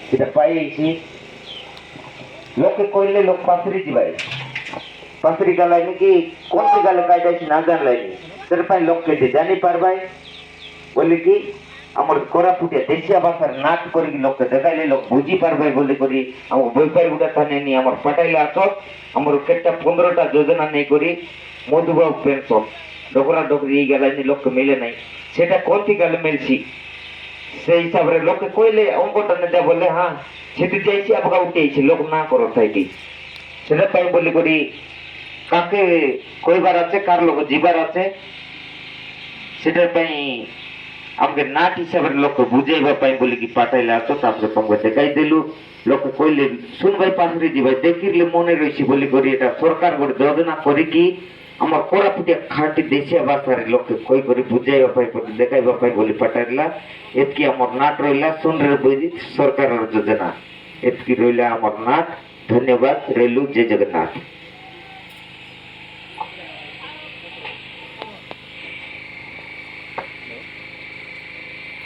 সেটা পাইছি লোকে কইলে লোক পাথরি দিবাই পাথরি গালাইনি কি কোন গালে কাইদাইছি না জানলাইনি সেটা পাই লোক কেটে জানি পারবাই বলে কি আমার কোরাপুটে দেশিয়া ভাষার নাচ করে কি লোককে দেখাইলে লোক বুঝি পারবে বলে করি আমার বৈপাই গুড়া থানে নি আমার পাঠাইলে আসত আমার কেটটা 15টা যোজনা নেই করি মধুবাবু পেনশন ডোকরা ডোকরি এই গেলাইনি লোককে মিলে নাই সেটা কোনটি গেলে মিলছি সেই হিসাবে লোকে কইলে অঙ্কটা নেতা বলে হ্যাঁ সেটি যাইছি আপনাকে উঠেছি লোক না করো তাই কি সেটা তাই বলি করি কাকে কইবার আছে কার লোক জিবার আছে সেটার পাই আমাকে নাট হিসাবে লোক বুঝাইবা পাই বলি কি পাঠাইলে আসো তারপরে তোমাকে দেখাই দিলু লোকে কইলে শুনবাই পাশে দিবাই দেখিলে মনে রয়েছি বলি করি এটা সরকার করে যোজনা করে কি আমার কোরাপুটিয়া খাঁটি দেশিয়া ভাষার লোককে কই করে বুঝাইবা পাই দেখাইবা পাই বলি পাঠাইলা এতকি আমার নাট রইলা শুনরে বুঝি সরকারের যোজনা এতকি রইলা আমার নাট ধন্যবাদ রেলু জয় জগন্নাথ।